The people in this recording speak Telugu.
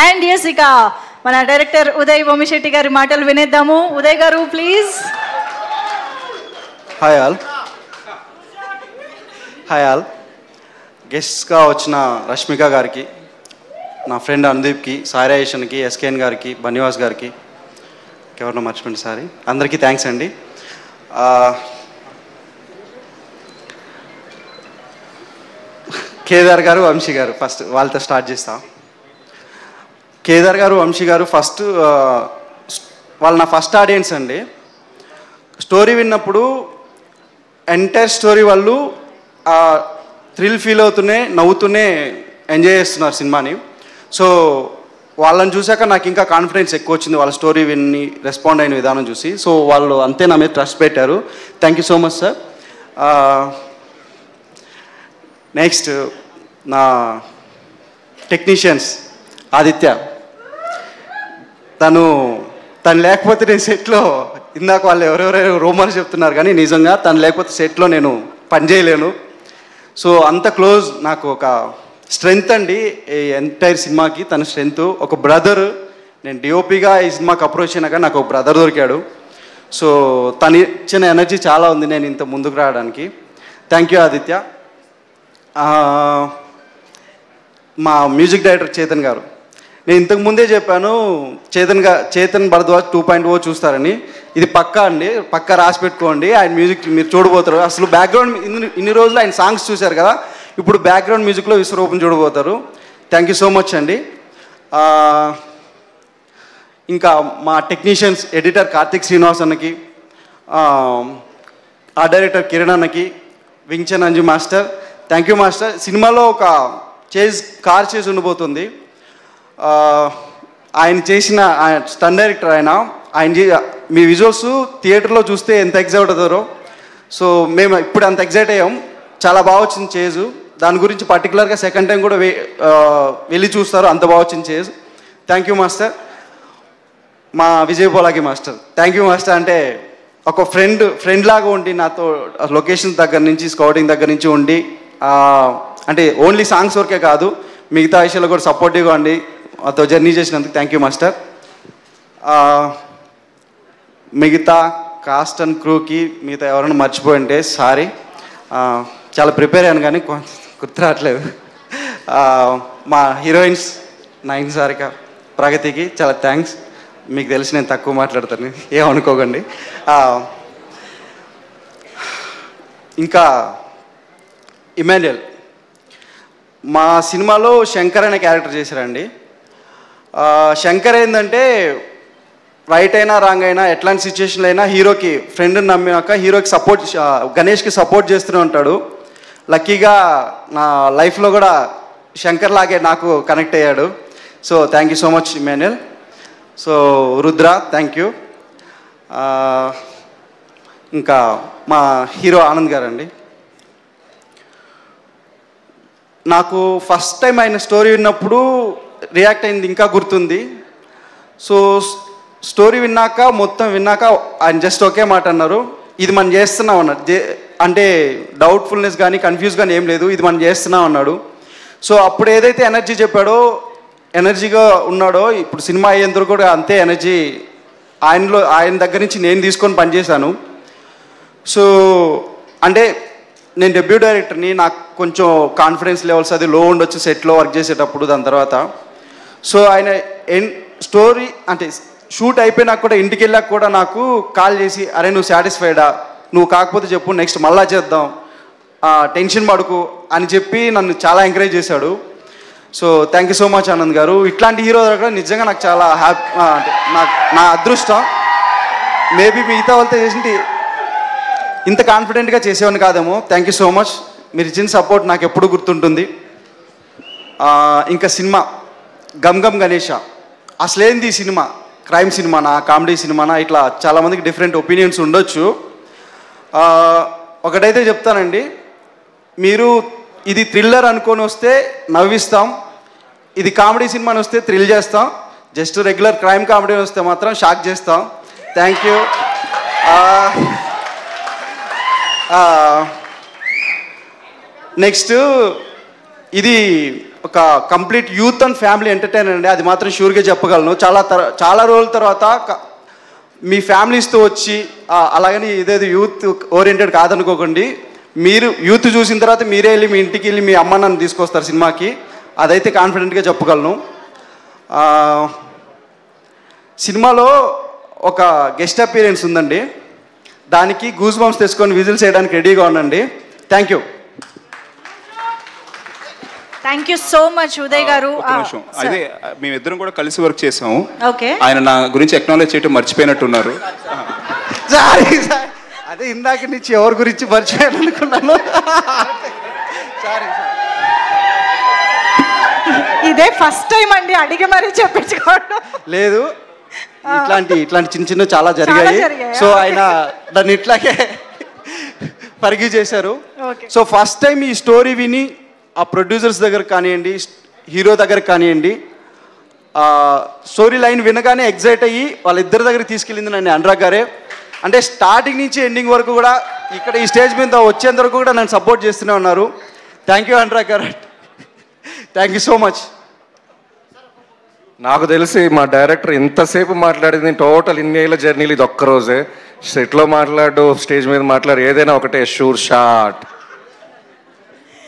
అండ్ ఎస్ ఇక మన డైరెక్టర్ ఉదయ్ బొమ్మిశెట్టి గారి మాటలు వినేద్దాము. ఉదయ్ గారు ప్లీజ్. హాయ్ ఆల్ గెస్ట్గా వచ్చిన రష్మిక గారికి, నా ఫ్రెండ్ అనుదీప్కి, సాయిరాయేషన్కి, ఎస్కేఎన్ గారికి, బన్నివాస్ గారికి, ఎవరినో మర్చిపోయింది సారీ, అందరికీ థ్యాంక్స్ అండి. కేదార్ గారు, వంశీ గారు, ఫస్ట్ వాళ్ళతో స్టార్ట్ చేస్తాం. కేదార్ గారు, వంశీ గారు ఫస్ట్ వాళ్ళు నా ఫస్ట్ ఆడియన్స్ అండి. స్టోరీ విన్నప్పుడు ఎంటైర్ స్టోరీ వాళ్ళు థ్రిల్ ఫీల్ అవుతూనే నవ్వుతూనే ఎంజాయ్ చేస్తున్నారు సినిమాని. సో వాళ్ళని చూశాక నాకు ఇంకా కాన్ఫిడెన్స్ ఎక్కువ వచ్చింది, వాళ్ళ స్టోరీ విని రెస్పాండ్ అయిన విధానం చూసి. సో వాళ్ళు అంతే నా మీద ట్రస్ట్ పెట్టారు. Thank you so much sir. Next నా టెక్నీషియన్స్ ఆదిత్య, తను లేకపోతే నేను సెట్లో, ఇందాక వాళ్ళు ఎవరెవరో రూమర్స్ చెప్తున్నారు కానీ నిజంగా తను లేకపోతే సెట్లో నేను పనిచేయలేను. సో అంత క్లోజ్, నాకు ఒక స్ట్రెంగ్త్ అండి ఈ ఎంటైర్ సినిమాకి. తన స్ట్రెంగ్త్ ఒక బ్రదర్. నేను డిఓపిగా ఈ సినిమాకి అప్రోచ్ అయినాక నాకు ఒక బ్రదర్ దొరికాడు. సో తను ఇచ్చిన ఎనర్జీ చాలా ఉంది నేను ఇంత ముందుకు రావడానికి. Thank you Aditya. మా మ్యూజిక్ డైరెక్టర్ చేతన్ గారు, నేను ఇంతకు ముందే చెప్పాను చేతన్ భరద్వాజ్ 2.0 చూస్తారని. ఇది పక్కా అండి, పక్కా రాసి పెట్టుకోండి. ఆయన మ్యూజిక్ మీరు చూడబోతారు. అసలు బ్యాక్గ్రౌండ్ ఇన్ని రోజులు ఆయన సాంగ్స్ చూశారు కదా, ఇప్పుడు బ్యాక్గ్రౌండ్ మ్యూజిక్లో విశ్వరూపం చూడబోతారు. థ్యాంక్ యూ సో మచ్ అండి. ఇంకా మా టెక్నీషియన్స్, ఎడిటర్ కార్తిక్ శ్రీనివాస్ అన్నకి, ఆ డైరెక్టర్ కిరణ్ అన్నకి, Wing Chun Anju master, thank you master. సినిమాలో ఒక కార్ చేసి ఉండబోతుంది. ఆయన చేసిన స్టన్ డైరెక్టర్ ఆయన మీ విజువల్స్ థియేటర్లో చూస్తే ఎంత ఎగ్జైట్ అవుతారో. సో మేము ఇప్పుడు అంత ఎగ్జైట్ అయ్యాం. చాలా బాగా వచ్చింది చేజు. దాని గురించి పర్టికులర్గా సెకండ్ టైం కూడా వెళ్ళి చూస్తారు, అంత బాగా వచ్చింది చేజ్. Thank you master. మా Vijay Polaki master, thank you master. అంటే ఒక ఫ్రెండ్ లాగా ఉండి నాతో లొకేషన్స్ దగ్గర నుంచి, స్కౌటింగ్ దగ్గర నుంచి ఉండి, అంటే ఓన్లీ సాంగ్స్ వరకే కాదు మిగతా విషయాల్లో కూడా సపోర్టివ్గా ఉండి మాతో జర్నీ చేసినందుకు థ్యాంక్ యూ మాస్టర్. మిగతా కాస్ట్ అండ్ క్రూకి మిగతా ఎవరైనా మర్చిపోయి ఉంటే సారీ. చాలా ప్రిపేర్ అయ్యాను కానీ గుర్తు రావట్లేదు. మా హీరోయిన్స్ నైన్ సారిక, ప్రగతికి చాలా థ్యాంక్స్. మీకు తెలిసి నేను తక్కువ మాట్లాడతాను, ఏమనుకోకండి. ఇంకా ఇమాన్యుయల్, మా సినిమాలో శంకర్ అనే క్యారెక్టర్ చేశారండి. శంకర్ ఏంటంటే రైట్ అయినా రాంగ్ అయినా ఎట్లాంటి సిచ్యువేషన్లో అయినా హీరోకి ఫ్రెండ్ని నమ్మినాక హీరోకి గణేష్కి సపోర్ట్ చేస్తూనే ఉంటాడు. లక్కీగా నా లైఫ్లో కూడా శంకర్ లాగే నాకు కనెక్ట్ అయ్యాడు. So thank you so much Emmanuel. So Rudra, thank you. ఇంకా మా హీరో ఆనంద్ గారు అండి. నాకు ఫస్ట్ టైం ఆయన స్టోరీ విన్నప్పుడు రియాక్ట్ అయింది ఇంకా గుర్తుంది. సో స్టోరీ మొత్తం విన్నాక ఆయన జస్ట్ ఒకే మాట అన్నారు, ఇది మనం చేస్తున్నాం అన్నాడు. అంటే డౌట్ఫుల్నెస్ కానీ కన్ఫ్యూజ్ కానీ ఏం లేదు, ఇది మనం చేస్తున్నాం అన్నాడు. సో అప్పుడు ఏదైతే ఎనర్జీ చెప్పాడో, ఎనర్జీగా ఉన్నాడో, ఇప్పుడు సినిమా అయ్యేందుకు కూడా అంతే ఎనర్జీ ఆయన దగ్గర నుంచి నేను తీసుకొని పనిచేశాను. సో అంటే నేను డెబ్యూ డైరెక్టర్ని, నాకు కొంచెం కాన్ఫిడెన్స్ లెవెల్స్ అది లో ఉండొచ్చు సెట్లో వర్క్ చేసేటప్పుడు. దాని తర్వాత సో ఆయన స్టోరీ అంటే షూట్ అయిపోయినాక కూడా ఇంటికి వెళ్ళాక కూడా నాకు కాల్ చేసి, అరే నువ్వు సాటిస్ఫైడా, నువ్వు కాకపోతే చెప్పు నెక్స్ట్ మళ్ళా చేద్దాం, టెన్షన్ పడుకు అని చెప్పి నన్ను చాలా ఎంకరేజ్ చేశాడు. So thank you so much Anand గారు. ఇట్లాంటి హీరో దొరకడం నిజంగా నాకు చాలా హ్యాపీ, నా అదృష్టం. మేబీ మిగతా వాళ్ళతో చేసింటి ఇంత కాన్ఫిడెంట్గా చేసేవాడిని కాదేమో. Thank you so much. మీరు ఇచ్చిన సపోర్ట్ నాకు ఎప్పుడు గుర్తుంటుంది. ఇంకా సినిమా గమ్ గమ్ గణేష, అసలేంది ఈ సినిమా, క్రైమ్ సినిమానా, కామెడీ సినిమానా, ఇట్లా చాలామందికి డిఫరెంట్ ఒపీనియన్స్ ఉండొచ్చు. ఒకటైతే చెప్తానండి, మీరు ఇది థ్రిల్లర్ అనుకొని వస్తే నవ్విస్తాం, ఇది కామెడీ సినిమాని వస్తే థ్రిల్ చేస్తాం, జస్ట్ రెగ్యులర్ క్రైమ్ కామెడీ వస్తే మాత్రం షాక్ చేస్తాం. Thank you. నెక్స్ట్ ఇది ఒక complete youth and family entertainer అండి, అది మాత్రం షూర్గా చెప్పగలను. చాలా రోజుల తర్వాత మీ ఫ్యామిలీస్తో వచ్చి అలాగని ఇదేదో యూత్ ఓరియంటెడ్ కాదనుకోకండి. మీరు యూత్ చూసిన తర్వాత మీరే వెళ్ళి మీ ఇంటికి వెళ్ళి మీ అమ్మ నన్ను తీసుకొస్తారు సినిమాకి, అదైతే కాన్ఫిడెంట్గా చెప్పగలను. సినిమాలో ఒక గెస్ట్ అపీరెన్స్ ఉందండి, దానికి గూస్ బంప్స్ తెచ్చుకొని విజిల్స్ చేయడానికి రెడీగా ఉండండి. Thank you. Thank you so much Uday గారు. అదే మేమిద్దరం కూడా కలిసి వర్క్ చేసాము. ఓకే, ఆయన నా గురించి ఎక్నాలజ్ చేయటం మర్చిపోయినట్టున్నారు. సారీ సార్, అదే ఇందాక నుంచి ఎవరి గురించి మర్చిపోయాలనుకున్నాను. సారీ సార్, ఇదే ఫస్ట్ టైం అండి అడిగి మరీ చెప్పించుకోవడం. లేదు, ఇట్లాంటి చిన్న చిన్న చాలా జరిగాయి. సో ఆయన దాన్ని ఇట్లాగే పరిగి చేశారు. సో ఫస్ట్ టైం ఈ స్టోరీ విని ఆ ప్రొడ్యూసర్స్ దగ్గర కానివ్వండి, హీరో దగ్గర కానివ్వండి, స్టోరీ లైన్ వినగానే ఎగ్జైట్ అయ్యి వాళ్ళిద్దరి దగ్గర తీసుకెళ్ళింది నన్ను అనురాగ్ గారే. అంటే స్టార్టింగ్ నుంచి ఎండింగ్ వరకు కూడా ఇక్కడ ఈ స్టేజ్ మీద వచ్చేంత వరకు కూడా నన్ను సపోర్ట్ చేస్తూనే ఉన్నారు. థ్యాంక్ యూ అనురాగ్ గారు, థ్యాంక్ యూ సో మచ్. నాకు తెలిసి మా డైరెక్టర్ ఇంతసేపు మాట్లాడింది టోటల్ ఇన్నేళ్ళ జర్నీలు ఇది ఒక్కరోజే. సెట్లో మాట్లాడు, స్టేజ్ మీద మాట్లాడు, ఏదైనా ఒకటే షూర్ షాట్.